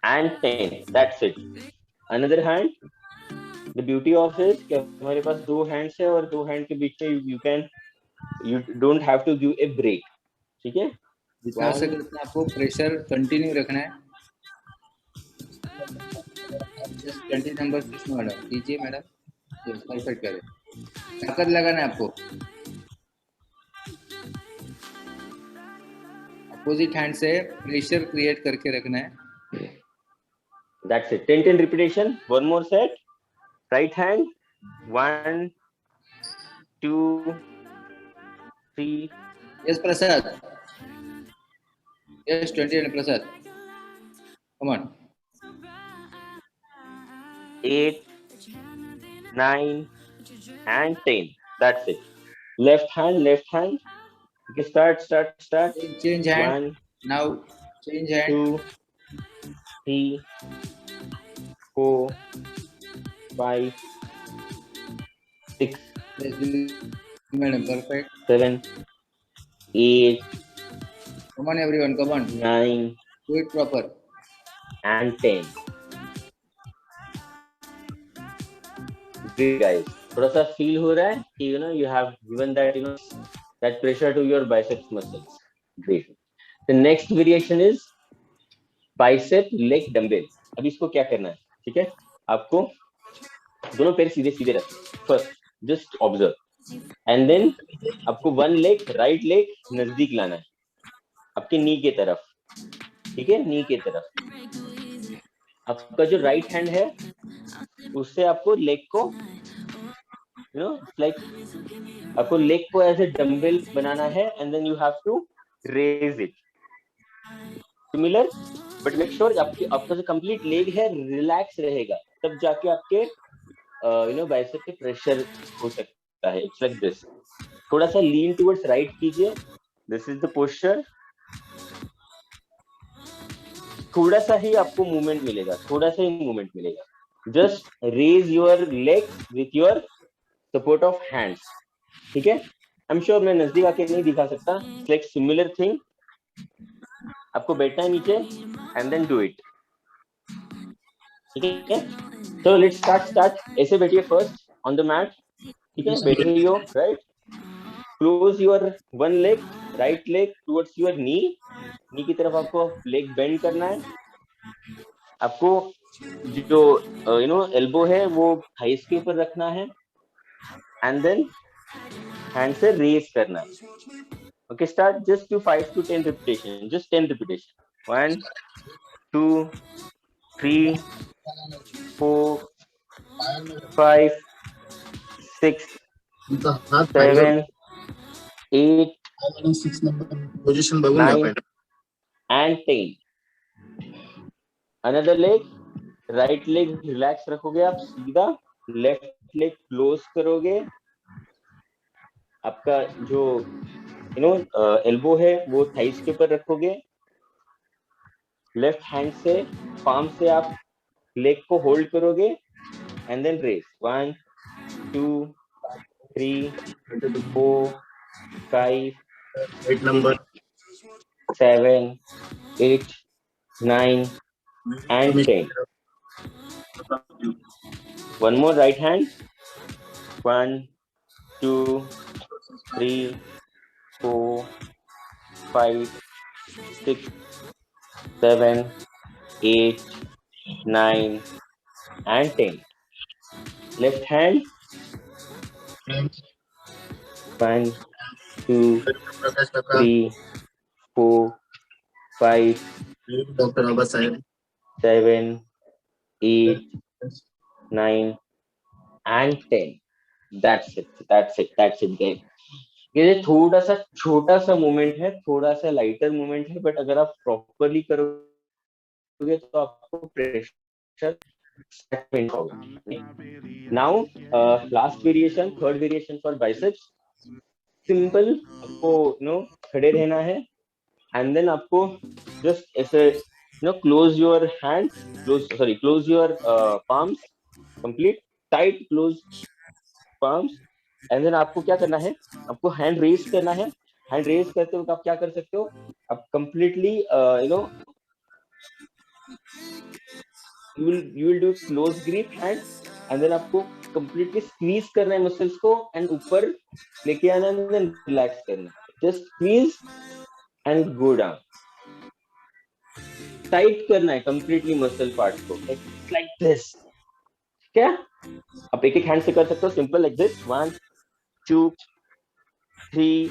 and 10. That's it. Another hand. The beauty of is कि हमारे पास दो hands है और दो hand के बीच में you don't have to give a break. ठीक है? जितना हो सके उतना आपको प्रेशर कंटिन्यू रखना है. जस्ट 20 नंबर किस मैडम कीजिए मैडम. परफेक्ट करें. ताकत लगाना है आपको. अपोजिट हैंड से प्रेशर क्रिएट करके रखना है. That's it. 10 repetition. One more set. Right hand. 1, 2, 3. Yes, Prasad. Yes, 20 and Prasad. Come on. 8, 9 and 10. That's it. Left hand. Okay, start. Change hand. 1, Now change hand. 2, 3, 4, 5, 6, Yes, madam, perfect. 7, 8, Come on, everyone. Come on. 9 Do it proper. and 10. Great guys. थोड़ा सा फील हो रहा है कि you have given that pressure to your biceps muscles. Great. The next variation is bicep leg dumbbell. अभी इसको क्या करना है? ठीक है? आपको दोनों पैर सीधे रखना. First, just observe. And then आपको one leg, right leg नजदीक लाना है. आपके नी के तरफ. ठीक है? नी के तरफ. आपका जो राइट हैंड है उससे आपको लेग को like आपको लेग को ऐसे डंबल बनाना है and then you have to raise it. Similar, but make sure आपका जो complete leg है relax रहेगा. तब जाके आपके बाइसेप पे प्रेशर हो सकता है. It's like this. थोड़ा सा lean towards right कीजिए. This is the posture. थोड़ा सा ही आपको मूवमेंट मिलेगा. Just raise your leg with your support of hands. ठीक है? I'm sure मैं नजदीक आके नहीं दिखा सकता. It's like similar thing. आपको बैठना है नीचे and then do it. ठीक है? So let's start. ऐसे बैठिए first on the mat. ठीक है? बैठिए हो, right? Close your one leg, right leg towards your knee. knee की तरफ आपको leg bend करना है. आपको जो elbow है वो thighs के ऊपर रखना है. And then hand से raise करना है. Okay, start. Just do 5 to 10 repetition. Just 10 repetition. 1, 2, 3, 4, 5, 6, 7, 8, 6 number position बघून 9 and 10. Another leg. Right leg relax रखोगे आप सीधा. Left leg close करोगे. आपका जो एल्बो है वो थाइस के ऊपर रखोगे. लेफ्ट हैंड से पाम से आप लेग को होल्ड करोगे and then race. 1, 2, 3, 4, 5, 8 number 7, 8, 9 and 10. One more right hand. 1, 2, 3, 4, 5, 6, 7, 8, 9 and 10. Left hand. 1, 2, 3, 4, 5, doctor Baba Saheb 7, 8, 9 and 10. That's it guys. ये थोड़ा सा छोटा सा मूवमेंट है, थोड़ा सा लाइटर मूवमेंट है, बट अगर आप प्रॉपरली करोगे तो आपको प्रेशर होगा. Now last variation, third variation for biceps. Simple, आपको खड़े रहना है एंड देन आपको जस्ट ऐसे close your hand, close your palms, complete tight close palms. And then आपको क्या करना है, आपको हैंड रेज करना है. हैंड रेज करते वक्त आप क्या कर सकते हो, आप completely you will do close grip hand and then आपको completely squeeze करना है मसल्स को एंड ऊपर लेके आना है, then relax करना है. Just squeeze and go down. Tight करना है completely मसल पार्ट को, like this. क्या आप एक एक हैंड से कर सकते हो, simple like this. 1 2 3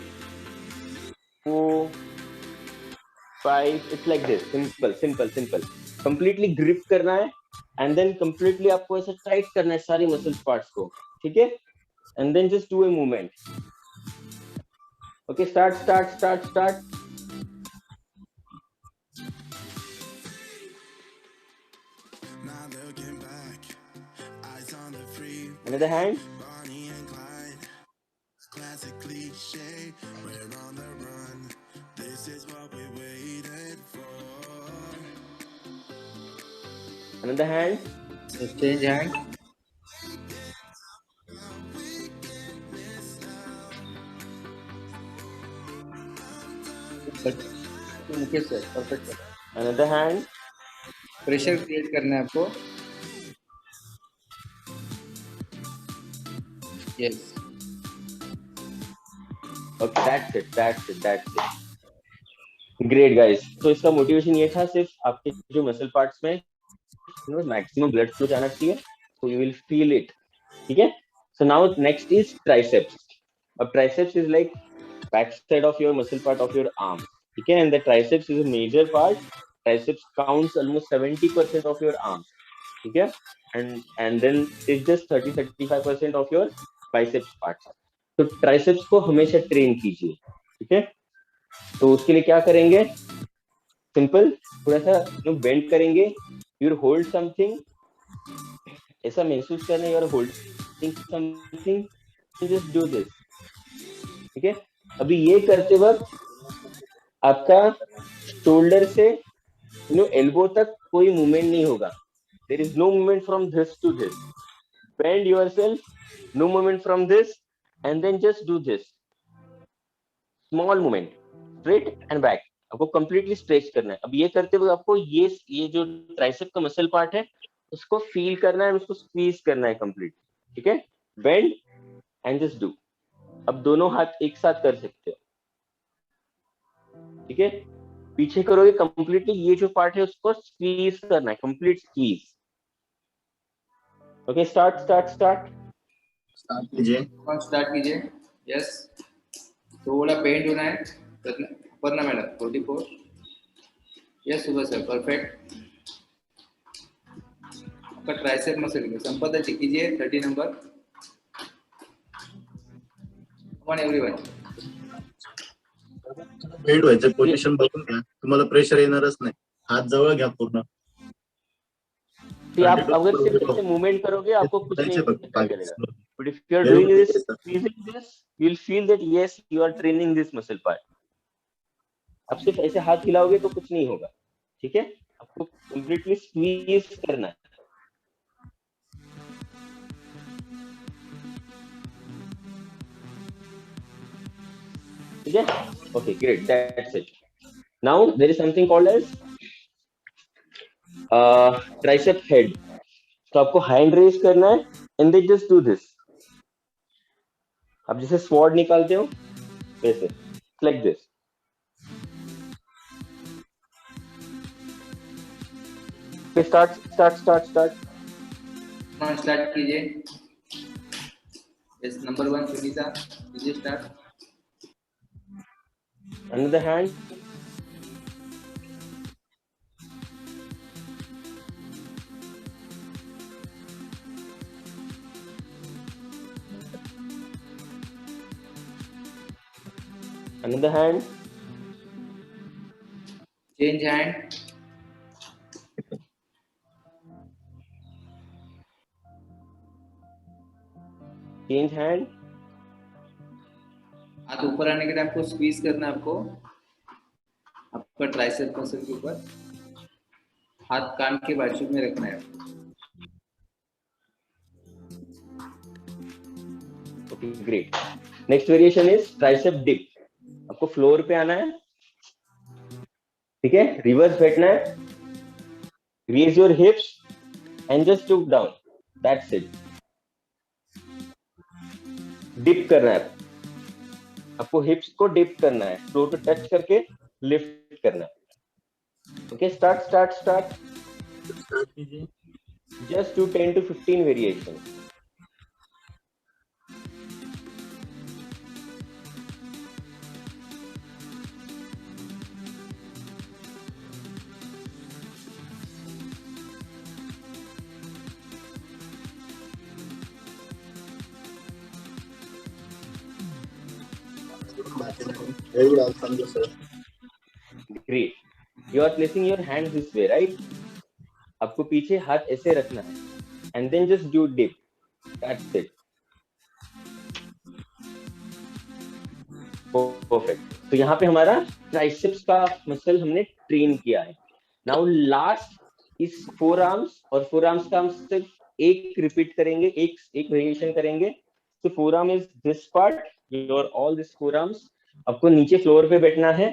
4 5. It's like this. simple. Completely grip करना है एंड देन कंप्लीटली आपको ऐसे टाइट करना है सारी मसल पार्ट्स को, ठीक है. And then just do a movement. Okay, start. Another hand. Another hand. Change hand. Mukesh sir, perfect. Another hand. Pressure create करना है आपको. Yes. Okay, that's it. Great guys. तो इसका मोटिवेशन ये था, सिर्फ आपके जो मसल पार्ट्स में मैक्सिमम ब्लड फ्लो जाना चाहिए, so you will feel it. ठीक है. So now next is triceps. Triceps is like back side of your muscle part of your arm. ठीक है. And the triceps is a major part. Triceps counts almost 70% of your arm. ठीक है. And then it's just 30-35% of your biceps parts. तो triceps को हमेशा ट्रेन कीजिए. ठीक है. तो उसके लिए क्या करेंगे, सिंपल थोड़ा सा बेंड करेंगे. यू होल्ड समथिंग, ऐसा महसूस करना you are holding something, just do this. ठीक है. अभी ये करते वक्त आपका शोल्डर से एल्बो तक कोई मूवमेंट नहीं होगा. There is no movement from this to this. Bend yourself, no movement from this, and then just do this small movement, straight and back. आपको कंप्लीटली स्ट्रेच करना है. अब ये करते हुए आपको ये जो ट्राइसेप का मसल पार्ट है उसको फील करना है, उसको स्क्वीज करना है कंप्लीट. ठीक है. Bend and just do. अब दोनों हाथ एक साथ कर सकते हो. ठीक है. पीछे करोगे कंप्लीटली, ये जो पार्ट है उसको स्क्वीज करना है, कंप्लीट स्क्वीज. ओके, स्टार्ट कीजिए. यस. थोड़ा पेंट होना है करना मैडम. 44. यस सुबह सर, परफेक्ट. आपका ट्राइसेप मसल संपदा कीजिए. 30 number. Come on everyone. Bend व्हायचं पोझिशन बघून घ्या, तुम्हाला प्रेशर येणारच नाही. हात जवळ घ्या पूर्ण. आप अगर सिर्फ ऐसे मूवमेंट करोगे आपको कुछ नहीं पता चलेगा. But if you are doing this, squeezing this, you will feel that yes, you are training this muscle part. आप सिर्फ ऐसे हाथ हिलाओगे तो कुछ नहीं होगा. ठीक है. आपको कंप्लीटली स्क्वीज करना है. ठीक है. Okay, great. That's it. Now there is something called as tricep head. तो आपको हैंड रेज करना है and then just do this. आप जैसे स्वॉर्ड निकालते हो वैसे, like this. स्टार्ट. हाँ, स्टार्ट कीजिए. यस, नंबर 1 सुनीता कीजिए start. Another hand. Another hand. Change hand. Change hand. हाथ ऊपर आने के टाइम आपको स्क्वीज करना है, आपको आपका ट्राइसेप मसल के ऊपर हाथ कान के बाजू में रखना है। Okay, great. Next variation is tricep dip. आपको फ्लोर पे आना है, ठीक है, रिवर्स बैठना है, raise your hips and just look down. That's it. Dip करना है, आपको हिप्स को डिप करना है, फ्लोर पे टच करके लिफ्ट करना है। Okay, start start start. Start कीजिए। Just do 10 to 15 variation. Very good, Alfonso, sir. Great. You are placing your hand this way, right? आपको पीछे हाथ ऐसे रखना है and then just do dip. That's it. Perfect. तो यहाँ पे हमारा ट्राइसेप्स का मसल हमने ट्रेन किया है। नाउ लास्ट इस फोर आर्म्स, और फोर आर्म्स का हम सिर्फ एक रिपीट करेंगे, एक वेरिएशन करेंगे। तो four arm is this part, your all this four arms. आपको नीचे फ्लोर पे बैठना है,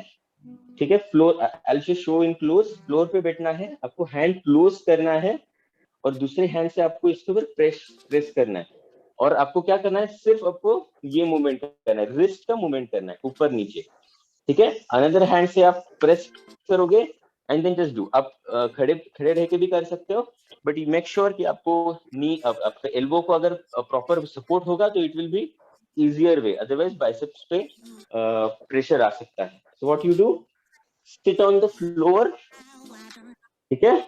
ठीक है, floor, I will show in close. Floor पे बैठना है, आपको हैंड क्लोज करना है और दूसरे हैंड से आपको इसके ऊपर प्रेस करना है। और आपको क्या करना है, सिर्फ आपको ये मूवमेंट करना है, रिस्ट का मूवमेंट करना है ऊपर नीचे, ठीक है। अनदर हैंड से आप प्रेस करोगे एंड देन जस्ट डू। आप खड़े रह के भी कर सकते हो, बट यू मेक श्योर कि आपको नी, आपका एल्बो को अगर प्रॉपर सपोर्ट होगा तो it will be easier way, otherwise biceps पे प्रेशर आ सकता है। So what you do, sit on the floor, ठीक है,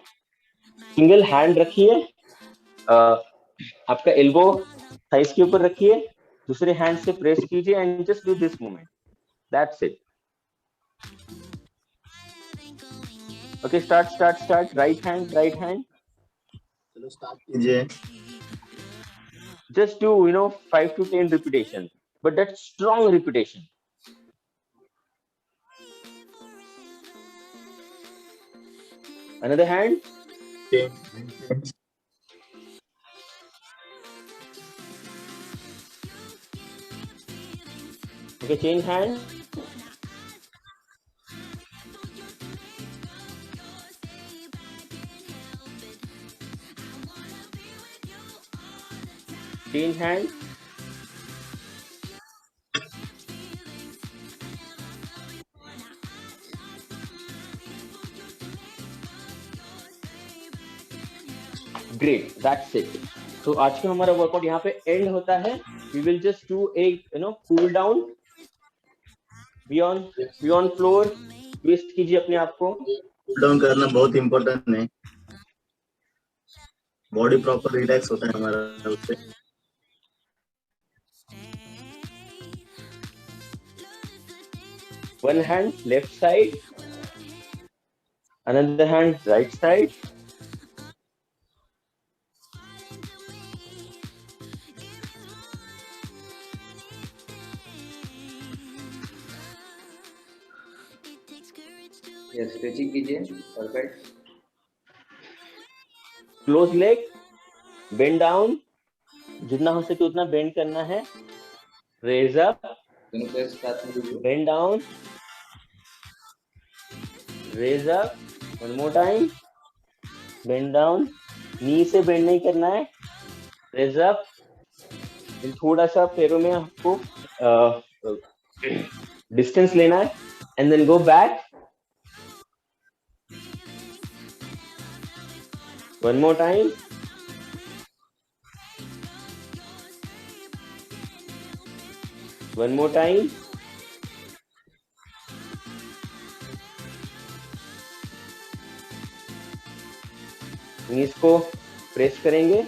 सिंगल हैंड रखिए, आपका एल्बो थाइस के ऊपर रखिए, दूसरे हैंड से प्रेस कीजिए and just do this movement. That's it. Okay, start start start. Right hand, right hand. चलो स्टार्ट कीजिए। Just do 5 to 10 repetition, but that's strong repetition. Another hand. Okay. Okay, change hand. Change hand. Great, that's it. तो आज का हमारा वर्कआउट यहाँ पे एंड होता है। We will just do a cool down, beyond floor. Twist कीजिए अपने आप को। कूल डाउन करना बहुत इम्पोर्टेंट है, बॉडी प्रॉपर रिलैक्स होता है हमारा उससे। One hand left side, another hand right side. Yes, stretching कीजिए, perfect. Close leg, bend down, जितना हो सके उतना बेंड करना है। Raise up, दोनों पैर साथ में लीजिए। bend down, raise up, one more time, bend down, नी से बेंड नहीं करना है, raise up, फिर थोड़ा सा पैरों में आपको डिस्टेंस लेना है and then go back, one more time, one more time, नीज को प्रेस करेंगे,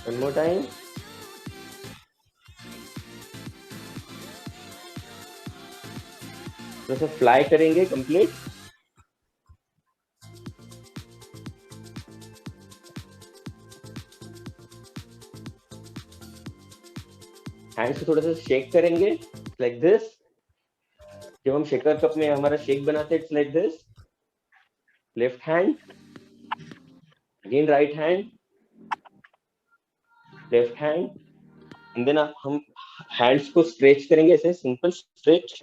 one more time, थोड़ा सा फ्लाई करेंगे कंप्लीट। हैंड से थोड़ा सा शेक करेंगे लाइक दिस। जब हम शेकर कप में हमारा शेक बनाते हैं, it's like this. Left hand, again right hand, left hand, and then हम हैंड्स को स्ट्रेच करेंगे ऐसे, simple stretch.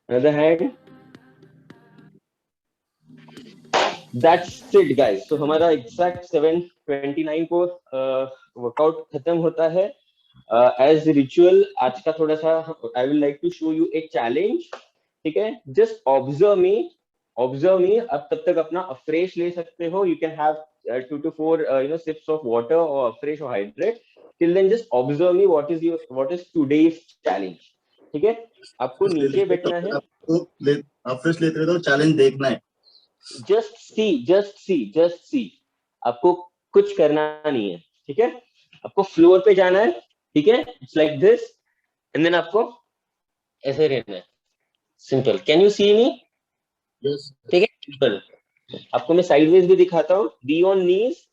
Another hand. That's it guys. तो हमारा एग्जैक्ट 7:29 को वर्कआउट खत्म होता है। एज रिचुअल आज का थोड़ा सा I will like to show you a challenge, ठीक है? Just observe me, observe me. अब तब तक अपना फ्रेश ले सकते हो। You can have 2 to 4 sips of water or fresh or hydrate. Till then just observe me, what is today's challenge, ठीक है? आपको नीचे बैठना है। आप फ्रेश लेते रहे तो चैलेंज देखना है। just see। आपको कुछ करना नहीं है, ठीक है? आपको फ्लोर पे जाना है, ठीक है? It's like this, and then आपको ऐसे रहना है, simple. Can you see me? Yes. ठीक है, सिंपल। आपको मैं साइडवेज भी दिखाता हूँ। बी ऑन नीज,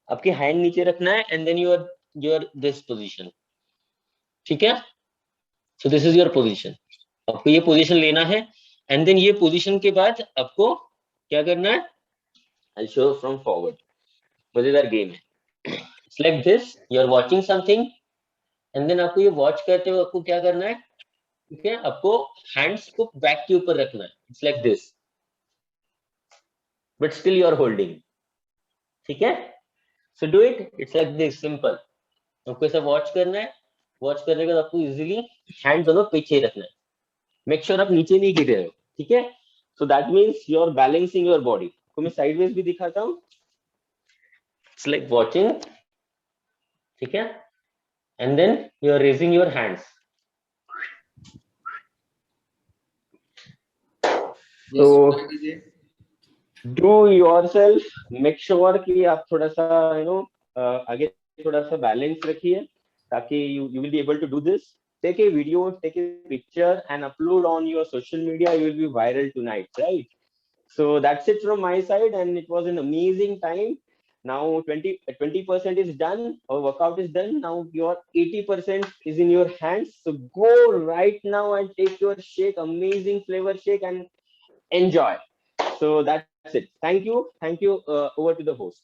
आपके हैंड नीचे रखना है, and then your this position, ठीक है? So this is your position. आपको ये पोजीशन लेना है, एंड देन ये पोजीशन के बाद आपको क्या करना है? I show from forward. मजेदार गेम है। It's like this, you are watching something, and then आपको ये वॉच करते हुए आपको क्या करना है, ठीक है? आपको हैंड्स को बैक के ऊपर रखना है। It's like this, but still you are holding, ठीक है? So do it, it's like this, simple. आपको ऐसा वॉच करना है। वॉच करने के बाद आपको इजीली हैंड दोनों पीछे ही रखना है। मेक श्योर आप नीचे नहीं गिर रहे हो, ठीक है? So that means you are balancing your body. आपको मैं साइडवेज भी दिखाता हूँ। इट्स लाइक वॉचिंग, ठीक है? And then you are raising your hands. Yes, तो कर दीजिए। डू योरसेल्फ, मेक श्योर कि आप थोड़ा सा आगे थोड़ा सा बैलेंस रखिए, ताकि you will be able to do this. Take a video, take a picture and upload on your social media. You will be viral tonight, right? So that's it from my side, and it was an amazing time. Now 20% is done, our workout is done. Now your 80% is in your hands. So go right now and take your shake, amazing flavor shake, and enjoy. So that's it. Thank you. Over to the host.